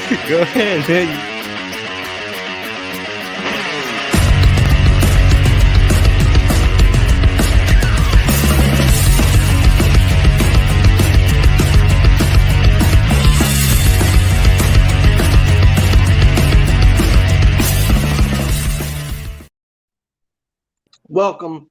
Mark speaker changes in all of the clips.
Speaker 1: Go ahead, man.
Speaker 2: Welcome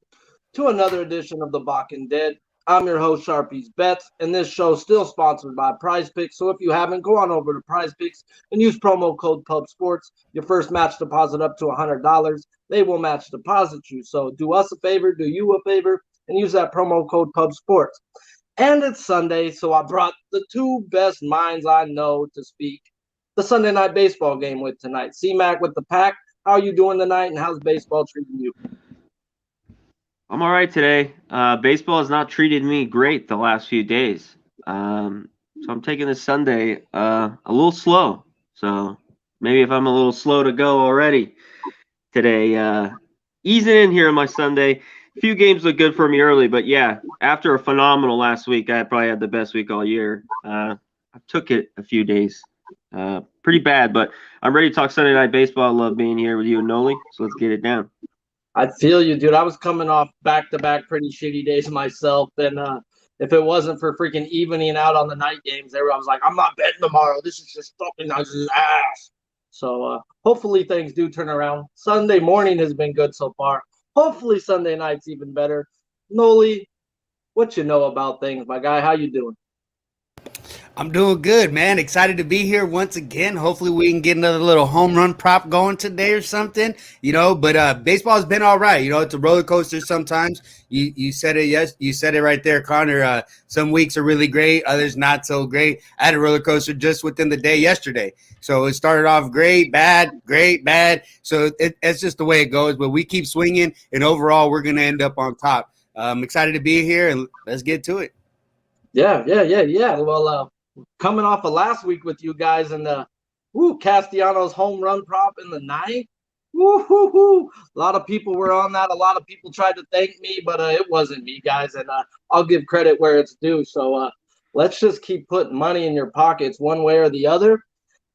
Speaker 2: to another edition of the Balking Dead. I'm your host, Sharpies Bets, and this show is still sponsored by Prize Picks. So if you haven't, go on over to Prize Picks and use promo code PUBSports. Your first match deposit up to $100. They will match deposit you. So do us a favor, do you a favor, and use that promo code PUBSports. And it's Sunday, so I brought the two best minds I know to speak the Sunday night baseball game with tonight. C-Mac with the Pack. How are you doing tonight, and how's baseball treating you?
Speaker 3: I'm all right today. Baseball has not treated me great the last few days. So I'm taking this Sunday a little slow. So maybe if I'm a little slow to go already today, easing in here on my Sunday. A few games look good for me early, but yeah, after a phenomenal last week, I probably had the best week all year. I took it a few days. Pretty bad, but I'm ready to talk Sunday night baseball. I love being here with you and Noli, so let's get it down.
Speaker 2: I feel you, dude. I was coming off back-to-back pretty shitty days myself. And if it wasn't for freaking evening out on the night games, I was like, I'm not betting tomorrow. This is just fucking ass. So hopefully things do turn around. Sunday morning has been good so far. Hopefully Sunday night's even better. Noli, what you know about things, my guy? How you doing?
Speaker 1: I'm doing good, man. Excited to be here once again. Hopefully we can get another little home run prop going today or something, but baseball's been all right. It's a roller coaster sometimes. You said it, yes, you said it right there, Connor. Some weeks are really great, others not so great. I had a roller coaster just within the day yesterday. So it started off great, bad. So it's just the way it goes, but we keep swinging, and overall we're going to end up on top. I'm excited to be here, and let's get to it.
Speaker 2: Yeah. Well, coming off of last week with you guys and Castellanos home run prop in the ninth. A lot of people were on that. A lot of people tried to thank me, but it wasn't me, guys. And I'll give credit where it's due. So let's just keep putting money in your pockets one way or the other.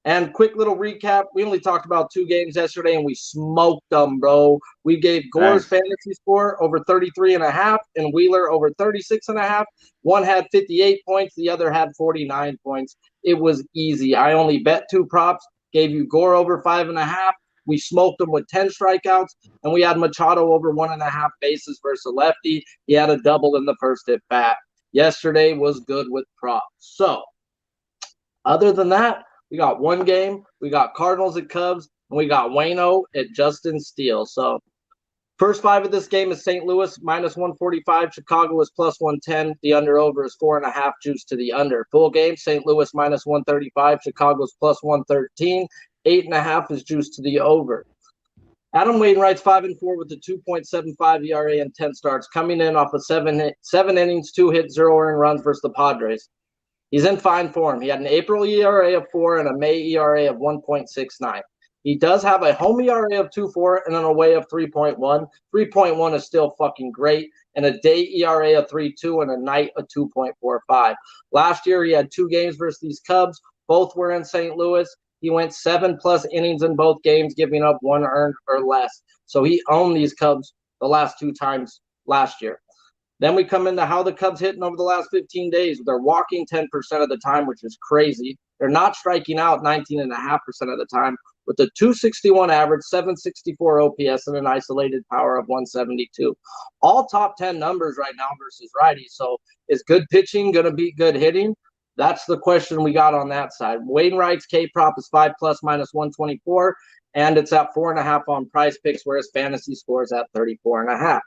Speaker 2: And quick little recap. We only talked about two games yesterday, and we smoked them, bro. We gave Gore's fantasy score over 33.5 and Wheeler over 36.5. One had 58 points. The other had 49 points. It was easy. I only bet two props, gave you Gore over 5.5. We smoked him with 10 strikeouts, and we had Machado over 1.5 bases versus a lefty. He had a double in the first at bat. Yesterday was good with props. So other than that, we got one game. We got Cardinals at Cubs, and we got Waino at Justin Steele. So first five of this game is St. Louis minus 145. Chicago is plus 110. The under-over is 4.5 juice to the under. Full game, St. Louis minus 135. Chicago's plus 113. 8.5 is juice to the over. Adam Wainwright's 5-4 with a 2.75 ERA and 10 starts, coming in off of seven innings, 2 hits, 0 earned runs versus the Padres. He's in fine form. He had an April ERA of 4 and a May ERA of 1.69. He does have a home ERA of 2.4 and an away of 3.1. 3.1 is still fucking great. And a day ERA of 3.2 and a night of 2.45. Last year, he had 2 games versus these Cubs. Both were in St. Louis. He went 7+ innings in both games, giving up 1 earned or less. So he owned these Cubs the last 2 times last year. Then we come into how the Cubs hitting over the last 15 days. They're walking 10% of the time, which is crazy. They're not striking out 19.5% of the time with a 261 average, 764 OPS, and an isolated power of 172. All top 10 numbers right now versus righties. So is good pitching going to beat good hitting? That's the question we got on that side. Wainwright's K-prop is 5+ minus 124, and it's at 4.5 on Prize Picks, whereas fantasy scores at 34.5.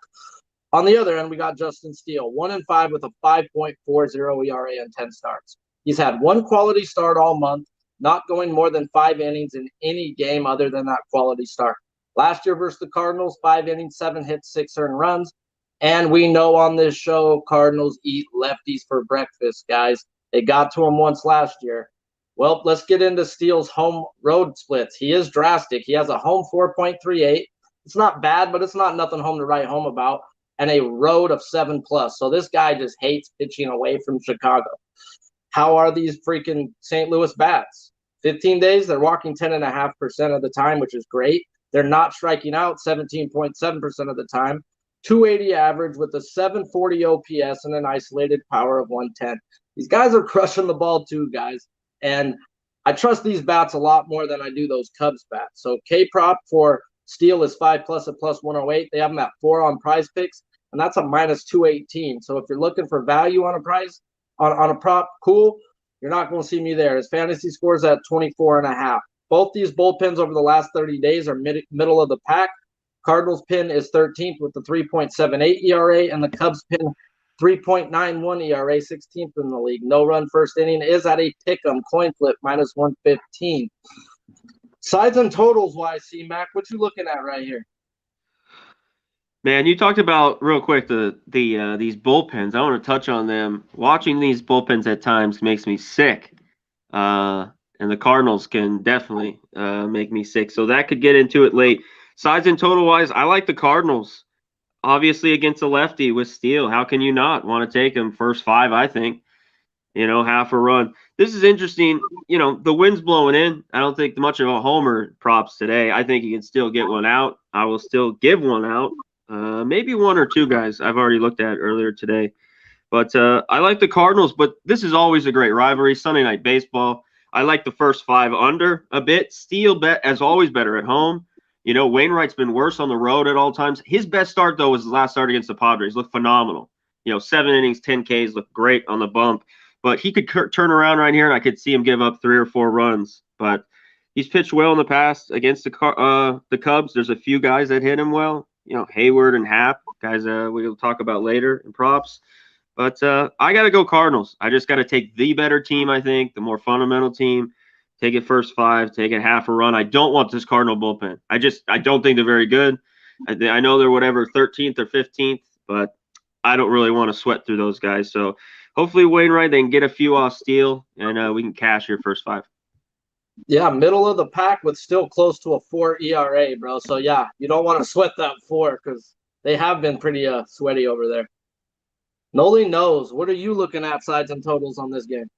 Speaker 2: On the other end, we got Justin Steele, 1-5 with a 5.40 ERA and 10 starts. He's had one quality start all month, not going more than 5 innings in any game other than that quality start. Last year versus the Cardinals, 5 innings, 7 hits, 6 earned runs. And we know on this show, Cardinals eat lefties for breakfast, guys. They got to him once last year. Well, let's get into Steele's home road splits. He is drastic. He has a home 4.38. It's not bad, but it's not nothing home to write home about. And a road of 7+. So this guy just hates pitching away from Chicago. How are these freaking St. Louis bats? 15 days, they're walking 10.5% of the time, which is great. They're not striking out 17.7% of the time. 280 average with a 740 OPS and an isolated power of 110. These guys are crushing the ball too, guys. And I trust these bats a lot more than I do those Cubs bats. So K-prop for Steele is 5+ at plus 108. They have them at 4 on Prize Picks, and that's a minus 218. So if you're looking for value on a prize, on a prop, cool. You're not going to see me there. His fantasy scores at 24.5. Both these bullpens over the last 30 days are middle of the pack. Cardinals pin is 13th with the 3.78 ERA, and the Cubs pin 3.91 ERA, 16th in the league. No run first inning is at a pick'em coin flip minus 115. Sides and totals wise, C-Mac, what you looking at right here?
Speaker 3: Man, you talked about real quick these bullpens. I want to touch on them. Watching these bullpens at times makes me sick, and the Cardinals can definitely make me sick. So that could get into it late. Sides and total wise, I like the Cardinals. Obviously against a lefty with Steele, how can you not want to take him first 5? I think, half a run. This is interesting. The wind's blowing in. I don't think much of a homer props today. I think he can still get one out. I will still give one out. Maybe 1 or 2 guys I've already looked at earlier today. But I like the Cardinals, but this is always a great rivalry. Sunday Night Baseball. I like the first 5 under a bit. Steele as always better at home. Wainwright's been worse on the road at all times. His best start, though, was his last start against the Padres. Looked phenomenal. 7 innings, 10 Ks, looked great on the bump. But he could turn around right here, and I could see him give up 3 or 4 runs. But he's pitched well in the past against the Cubs. There's a few guys that hit him well. Hayward and Happ, guys we'll talk about later in props. But I got to go Cardinals. I just got to take the better team, I think, the more fundamental team. Take it first 5, take it half a run. I don't want this Cardinal bullpen. I don't think they're very good. I know they're whatever 13th or 15th, but I don't really want to sweat through those guys. So hopefully Wainwright, they can get a few off Steele, and we can cash your first 5.
Speaker 2: Yeah, middle of the pack with still close to a 4 ERA, bro. So, yeah, you don't want to sweat that 4 because they have been pretty sweaty over there. Noli knows. What are you looking at sides and totals on this game?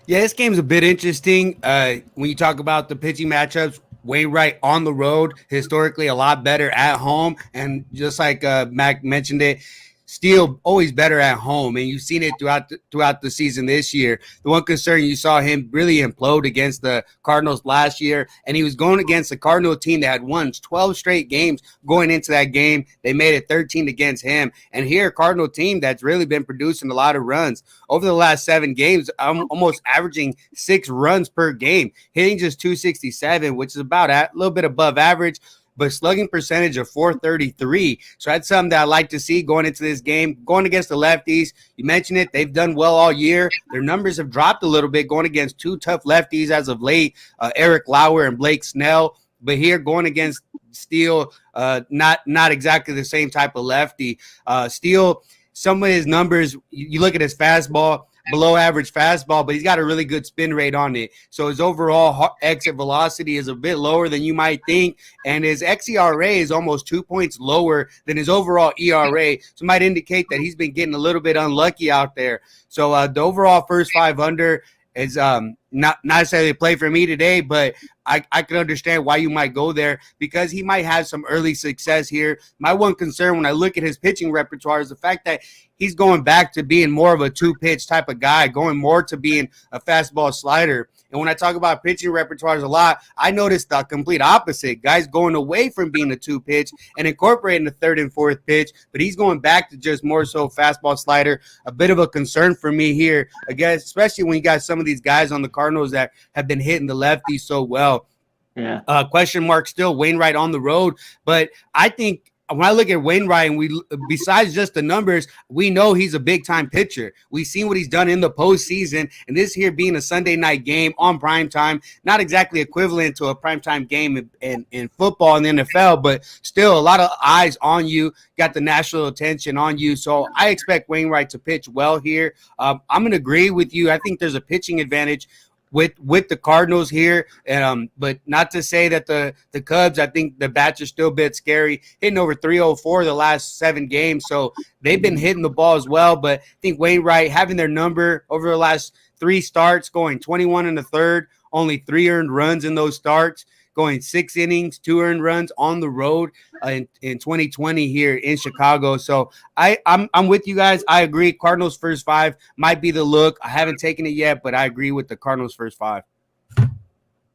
Speaker 1: Yeah, this game's a bit interesting. When you talk about the pitching matchups, Wainwright on the road, historically a lot better at home. And just like Mac mentioned it, Steele always better at home, and you've seen it throughout the season this year. The one concern, you saw him really implode against the Cardinals last year, and he was going against the Cardinal team that had won 12 straight games going into that game. They made it 13 against him, and here, Cardinal team that's really been producing a lot of runs. Over the last 7 games, I'm almost averaging 6 runs per game, hitting just 267, which is about a little bit above average, but slugging percentage of 433. So that's something that I like to see going into this game. Going against the lefties, you mentioned it, they've done well all year. Their numbers have dropped a little bit going against 2 tough lefties as of late, Eric Lauer and Blake Snell. But here going against Steele, not exactly the same type of lefty. Steele, some of his numbers, you look at his fastball, below average fastball, but he's got a really good spin rate on it. So his overall exit velocity is a bit lower than you might think, and his xERA is almost 2 points lower than his overall ERA. So it might indicate that he's been getting a little bit unlucky out there. So the overall first 5 under is not necessarily a play for me today, but I can understand why you might go there because he might have some early success here. My one concern when I look at his pitching repertoire is the fact that he's going back to being more of a 2-pitch type of guy, going more to being a fastball slider. And when I talk about pitching repertoires a lot, I noticed the complete opposite. Guys going away from being a 2-pitch and incorporating the 3rd and 4th pitch, but he's going back to just more so fastball slider. A bit of a concern for me here, I guess, especially when you got some of these guys on the Cardinals that have been hitting the lefties so well.
Speaker 3: Yeah.
Speaker 1: Question mark still, Wainwright on the road. But I think when I look at Wainwright, and besides just the numbers, we know he's a big-time pitcher. We've seen what he's done in the postseason, and this here being a Sunday night game on primetime, not exactly equivalent to a primetime game in football in the NFL, but still a lot of eyes on you, got the national attention on you. So I expect Wainwright to pitch well here. I'm going to agree with you. I think there's a pitching advantage with the Cardinals here, but not to say that the Cubs, I think the bats are still a bit scary, hitting over 304 the last 7 games, so they've been hitting the ball as well. But I think Wainwright having their number over the last 3 starts, going 21 in the 3rd only 3 earned runs in those starts, going 6 innings, 2 earned runs on the road in 2020 here in Chicago. So I'm with you guys. I agree. Cardinals first five might be the look. I haven't taken it yet, but I agree with the Cardinals first five.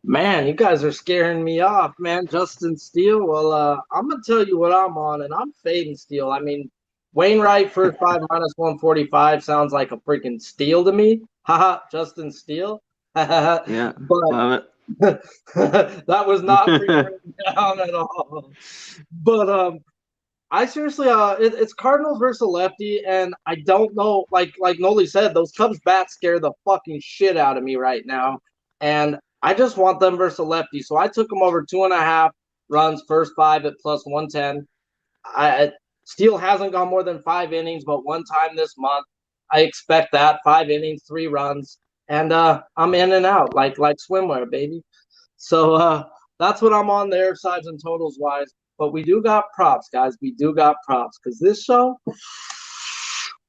Speaker 2: Man, you guys are scaring me off, man. Justin Steele. Well, I'm gonna tell you what I'm on, and I'm fading Steele. I mean, Wainwright first five minus 145 sounds like a freaking steal to me. Haha, Justin Steele.
Speaker 3: Yeah,
Speaker 2: But
Speaker 3: love
Speaker 2: that was not
Speaker 3: it.
Speaker 2: written down at all. But I seriously, it's Cardinals versus a lefty, and I don't know. Like Noli said, those Cubs bats scare the fucking shit out of me right now, and I just want them versus a lefty. So I took them over 2.5 runs, first five at plus 110. Steele hasn't gone more than 5 innings, but one time this month. I expect that 5 innings, 3 runs, and I'm in and out like swimwear, baby. So that's what I'm on there, sides and totals wise. But we do got props, guys. We do got props because this show,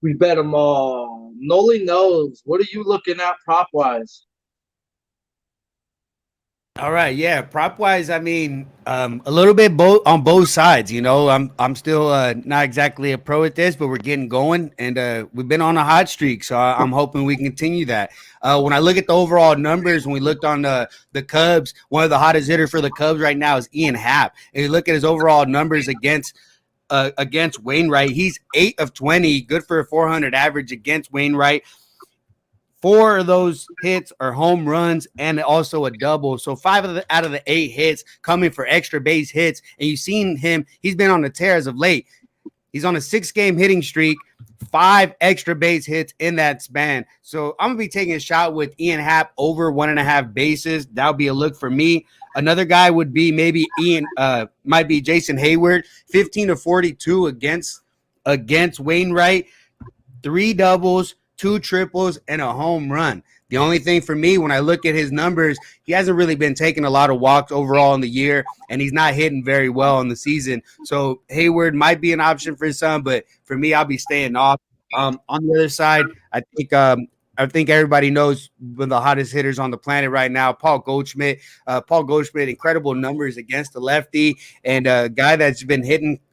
Speaker 2: we bet them all. Noli knows. What are you looking at prop wise?
Speaker 1: All right, yeah. Prop wise, I mean, a little bit both on both sides. You know, I'm still not exactly a pro at this, but we're getting going, and we've been on a hot streak. So I'm hoping we can continue that. When I look at the overall numbers, when we looked on the Cubs, one of the hottest hitters for the Cubs right now is Ian Happ. And you look at his overall numbers against Wainwright, he's 8 of 20, good for a 400 average against Wainwright. 4 of those hits are home runs and also a double. So out of the 8 hits coming for extra base hits. And you've seen him, he's been on the tear as of late. He's on a 6-game hitting streak, 5 extra base hits in that span. So I'm going to be taking a shot with Ian Happ over 1.5 bases. That'll be a look for me. Another guy would be maybe might be Jason Hayward, 15 of 42 against Wainwright, 3 doubles, 2 triples, and a home run. The only thing for me, when I look at his numbers, he hasn't really been taking a lot of walks overall in the year, and he's not hitting very well in the season. So Hayward might be an option for some, but for me, I'll be staying off. On the other side, I think everybody knows one of the hottest hitters on the planet right now, Paul Goldschmidt. Paul Goldschmidt, incredible numbers against the lefty, and a guy that's been hitting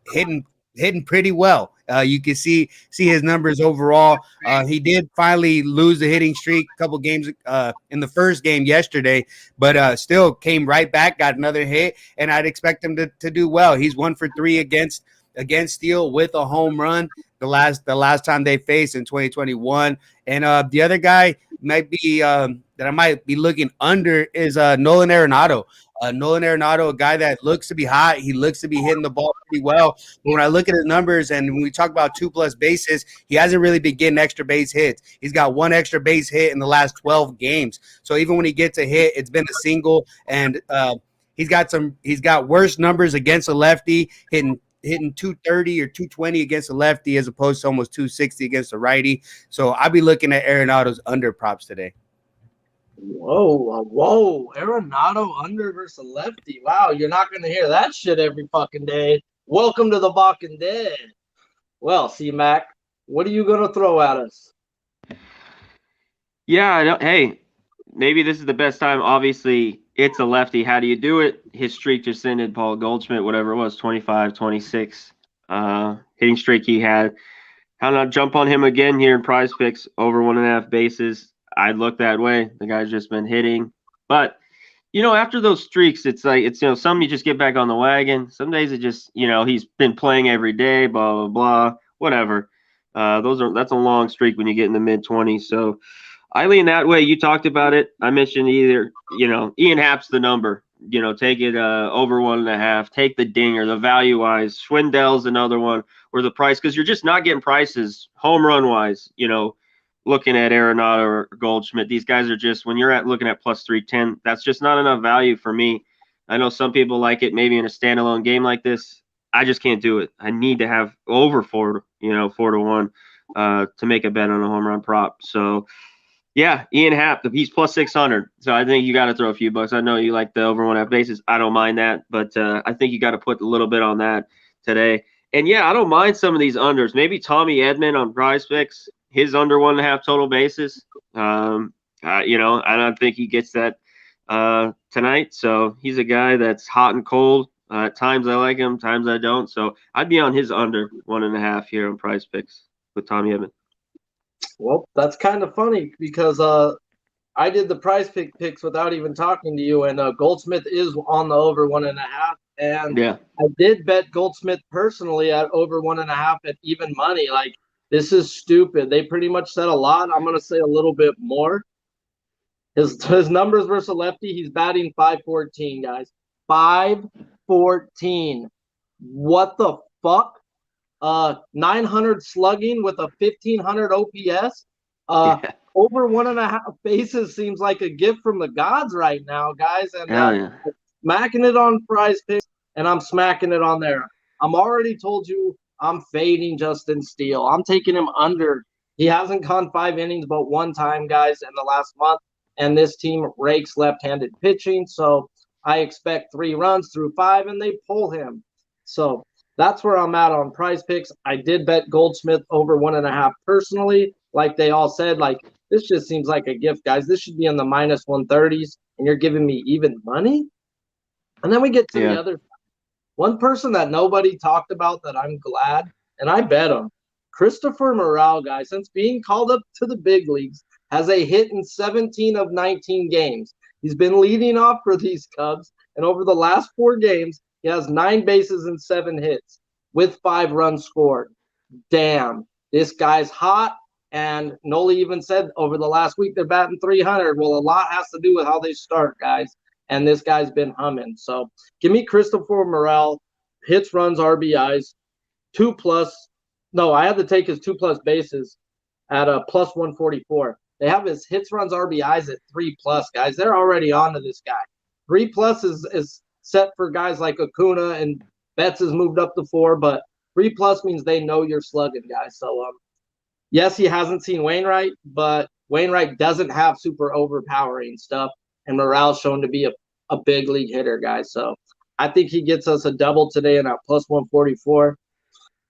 Speaker 1: pretty well. You can see his numbers overall. He did finally lose the hitting streak a couple games in the first game yesterday, but still came right back, got another hit, and I'd expect him to do well. He's 1 for 3 against Steele with a home run the last time they faced in 2021. And the other guy might be that I might be looking under is Nolan Arenado. Nolan Arenado, a guy that looks to be hot. He looks to be hitting the ball pretty well. But when I look at his numbers and when we talk about 2+ bases, he hasn't really been getting extra base hits. He's got 1 extra base hit in the last 12 games. So even when he gets a hit, it's been a single. And he's got worse numbers against a lefty, hitting 230 or 220 against a lefty as opposed to almost 260 against a righty. So I'll be looking at Arenado's under props today.
Speaker 2: Whoa. Arenado under versus a lefty. Wow, you're not going to hear that shit every fucking day. Welcome to the Balking Dead. Well, C-Mac, what are you going to throw at us?
Speaker 3: Yeah, hey, maybe this is the best time. Obviously, it's a lefty. How do you do it? His streak just ended. Paul Goldschmidt, whatever it was, 25, 26 hitting streak he had. How not jump on him again here in Prize Picks over 1.5 bases? I'd look that way. The guy's just been hitting. But, after those streaks, it's like, some you just get back on the wagon. Some days it just, he's been playing every day, blah, blah, blah, whatever. That's a long streak when you get in the mid-20s. So I lean that way. You talked about it. I mentioned either, Ian Happ's the number. Take it over 1.5. Take the dinger, the value-wise. Schwindel's another one, or the price, because you're just not getting prices home run-wise, looking at Arenado or Goldschmidt. These guys are just, when you're looking at plus 310, that's just not enough value for me. I know some people like it maybe in a standalone game like this. I just can't do it. I need to have over 4 to 1 to make a bet on a home run prop. So, yeah, Ian Happ, he's plus 600. So I think you got to throw a few bucks. I know you like the over 1.5 bases. I don't mind that, but I think you got to put a little bit on that today. And yeah, I don't mind some of these unders. Maybe Tommy Edman on Prize Picks, his under 1.5 total bases. I don't think he gets that tonight. So he's a guy that's hot and cold. At times I like him, times I don't. So I'd be on his under 1.5 here on Prize Picks with Tommy Edman.
Speaker 2: Well, that's kind of funny because I did the prize picks without even talking to you, and Goldsmith is on the over 1.5. And
Speaker 3: Yeah.
Speaker 2: I did bet Goldsmith personally at over 1.5 at even money. Like, this is stupid. They pretty much said a lot. I'm gonna say a little bit more. His numbers versus a lefty, he's batting 514, guys. 514. What the fuck? 900 slugging with a 1500 OPS.
Speaker 3: Yeah.
Speaker 2: Over 1.5 bases seems like a gift from the gods right now, guys. And
Speaker 3: Hell yeah.
Speaker 2: smacking it on Prize Picks, and I'm smacking it on there. I'm already told you I'm fading Justin Steele. I'm taking him under. He hasn't gone 5 innings but one time, guys, in the last month. And this team rakes left-handed pitching. So I expect 3 runs through 5, and they pull him. So that's where I'm at on Prize Picks. I did bet Goldsmith over 1.5 personally. Like they all said, like, this just seems like a gift, guys. This should be in the minus 130s, and you're giving me even money? And then we get to the other side. One person that nobody talked about that I'm glad, and I bet him, Christopher Morel, guys, since being called up to the big leagues, has a hit in 17 of 19 games. He's been leading off for these Cubs, and over the last 4 games, he has 9 bases and 7 hits with 5 runs scored. Damn, this guy's hot. And Noli even said over the last week they're batting 300. Well, a lot has to do with how they start, guys. And this guy's been humming. So give me Christopher Morel, hits, runs, RBIs, 2+. No, I had to take his 2+ bases at a plus 144. They have his hits, runs, RBIs at 3+, guys. They're already on to this guy. 3+ is set for guys like Acuna, and Betts has moved up to 4, but 3+ means they know you're slugging, guys. So yes, he hasn't seen Wainwright, but Wainwright doesn't have super overpowering stuff, and Morale's shown to be a big league hitter, guys. So I think he gets us a double today in at plus 144.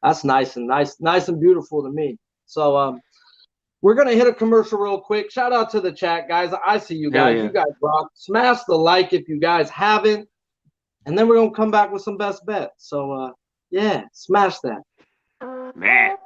Speaker 2: That's nice and beautiful to me. So we're gonna hit a commercial real quick. Shout out to the chat, guys. I see you guys.
Speaker 3: Yeah.
Speaker 2: You guys rock. Smash the like if you guys haven't, and then we're gonna come back with some best bets. So yeah, smash that.
Speaker 3: Man.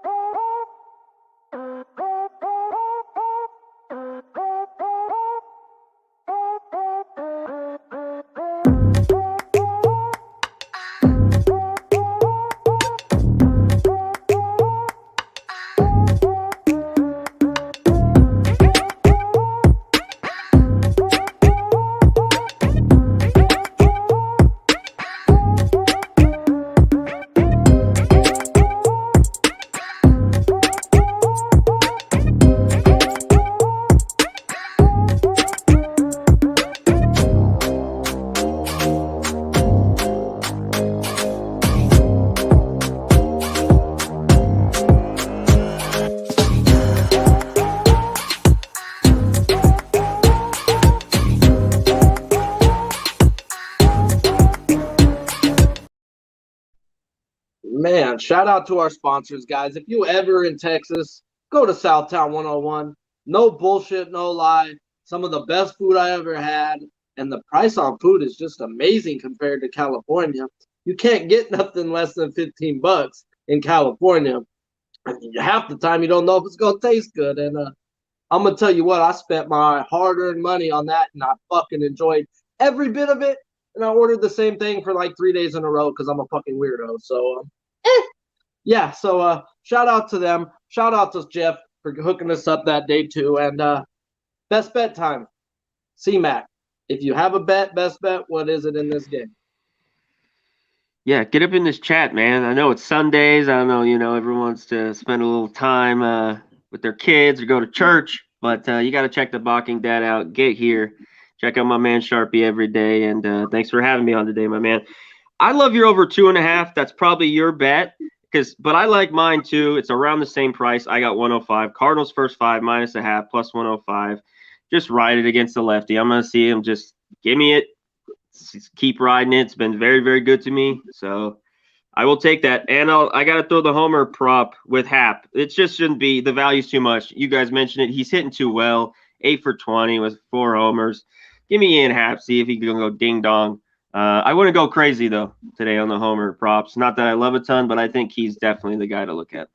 Speaker 2: Man, shout out to our sponsors, guys. If you ever in Texas, go to Southtown 101. No bullshit, no lie. Some of the best food I ever had, and the price on food is just amazing compared to California. You can't get nothing less than $15 in California. Half the time you don't know if it's gonna taste good. And I'm gonna tell you what, I spent my hard-earned money on that, and I fucking enjoyed every bit of it. And I ordered the same thing for like 3 days in a row because I'm a fucking weirdo. So yeah, so shout out to them. Shout out to Jeff for hooking us up that day too. And best bet time. C-Mac, if you have a bet, best bet, what is it in this game?
Speaker 3: Yeah, get up in this chat, man. I know it's Sundays. I know, everyone wants to spend a little time with their kids or go to church, but you got to check the Balking Dad out. Get here. Check out my man Sharpie every day, and thanks for having me on today, my man. I love your over 2.5. That's probably your bet, but I like mine too. It's around the same price. I got 105. Cardinals first 5 minus a half plus 105. Just ride it against the lefty. I'm gonna see him. Just give me it. Just keep riding it. It's been very, very good to me. So I will take that. And I got to throw the homer prop with Hap. It just shouldn't be. The value's too much. You guys mentioned it. He's hitting too well. 8 for 20 with 4 homers. give me Ian Happ, see if he can go ding dong. I wouldn't go crazy though today on the homer props. Not that I love a ton, but I think he's definitely the guy to look at.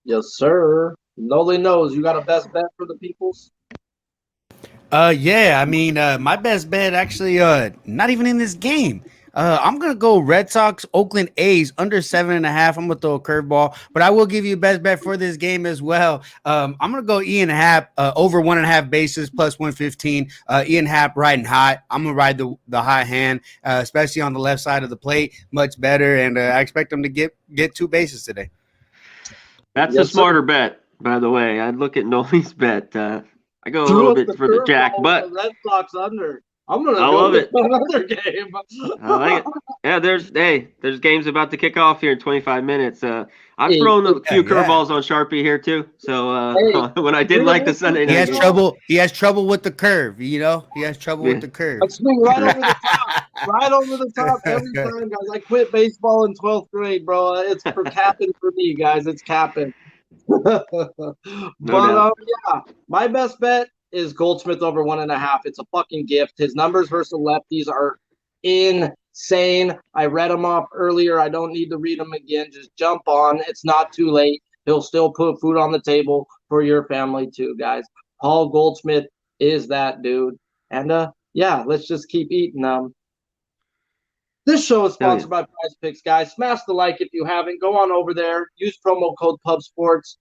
Speaker 2: Yes, sir. Nobody knows. You got a best bet for the peoples?
Speaker 1: Yeah, I mean, my best bet actually, not even in this game. I'm gonna go Red Sox, Oakland A's under 7.5. I'm gonna throw a curveball, but I will give you a best bet for this game as well. I'm gonna go Ian Happ over 1.5 bases plus 115. Ian Happ riding hot. I'm gonna ride the hot hand, especially on the left side of the plate, much better, and I expect him to get 2 bases today.
Speaker 3: That's a
Speaker 2: Yes, sir.
Speaker 3: smarter bet, by the way. I'd look at Noli's bet. I go a
Speaker 2: Threw
Speaker 3: little
Speaker 2: us
Speaker 3: bit
Speaker 2: the
Speaker 3: for the jack,
Speaker 2: curveball with
Speaker 3: but
Speaker 2: the Red Sox under. I'm gonna
Speaker 3: I
Speaker 2: go
Speaker 3: love
Speaker 2: with
Speaker 3: it.
Speaker 2: another game.
Speaker 3: I like it. Yeah, there's games about to kick off here in 25 minutes. I've
Speaker 2: Hey,
Speaker 3: thrown a few
Speaker 1: Yeah.
Speaker 3: curveballs on Sharpie here too. So
Speaker 2: hey,
Speaker 3: when I did like the Sunday
Speaker 1: He
Speaker 3: night
Speaker 1: has
Speaker 3: game,
Speaker 1: trouble. He has trouble with the curve. You know, he has trouble with
Speaker 3: yeah.
Speaker 1: the curve.
Speaker 2: I swing right over the top. Right over the top every time, guys. I quit baseball in 12th grade, bro. It's for capping for me, guys. It's capping. but
Speaker 3: No doubt.
Speaker 2: yeah, my best bet is Goldsmith over 1.5. It's a fucking gift. His numbers versus lefties are insane. I read them off earlier. I don't need to read them again. Just jump on. It's not too late. He'll still put food on the table for your family too, guys. Paul Goldsmith is that dude. And yeah, let's just keep eating them. This show is
Speaker 3: Hell yeah.
Speaker 2: sponsored by Prize Picks, guys. Smash the like if you haven't. Go on over there. Use promo code PubSports.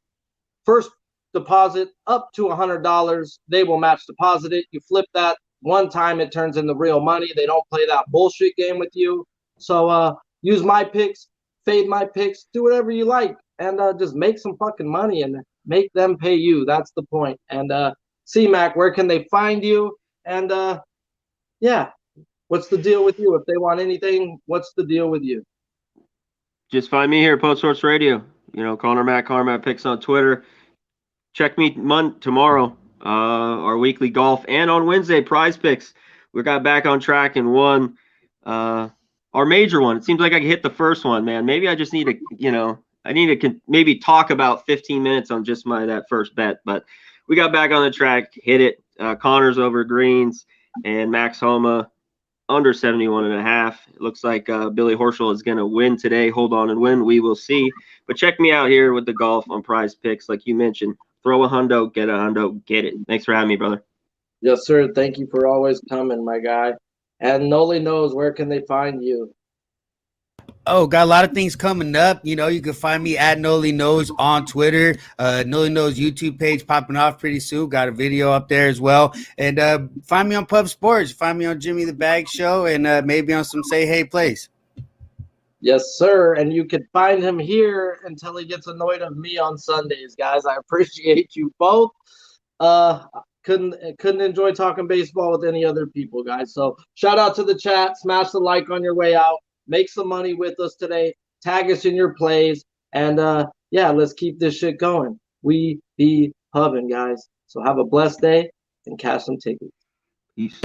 Speaker 2: First deposit up to $100. They will match deposit it. You flip that one time, it turns into real money. They don't play that bullshit game with you. So use my picks, fade my picks, do whatever you like, and just make some fucking money and make them pay you. That's the point. And C-Mac, where can they find you? And yeah, what's the deal with you? If they want anything, what's the deal with you?
Speaker 3: Just find me here at Post Source Radio. You know, Connor Matt Picks on Twitter. Check me tomorrow, our weekly golf, and on Wednesday, Prize Picks. We got back on track and won our major one. It seems like I hit the first one, man. Maybe I just need to, I need to maybe talk about 15 minutes on just that first bet. But we got back on the track, hit it. Connor's over greens, and Max Homa under 71.5. It looks like Billy Horschel is going to win today. Hold on and win. We will see. But check me out here with the golf on Prize Picks, like you mentioned. Throw a hundo, get a hundo, get it. Thanks for having me, brother.
Speaker 2: Yes, sir. Thank you for always coming, my guy. And Noli knows, where can they find you?
Speaker 1: Oh, got a lot of things coming up. You know, you can find me at Noli Knows on Twitter. Noli Knows YouTube page popping off pretty soon. Got a video up there as well. And find me on Pub Sports. Find me on Jimmy the Bag Show, and maybe on some Say Hey Plays.
Speaker 2: Yes, sir. And you can find him here until he gets annoyed of me on Sundays, guys. I appreciate you both. Couldn't enjoy talking baseball with any other people, guys. So shout out to the chat. Smash the like on your way out. Make some money with us today. Tag us in your plays. And yeah, let's keep this shit going. We be hubbing, guys. So have a blessed day and cash some tickets.
Speaker 3: Peace.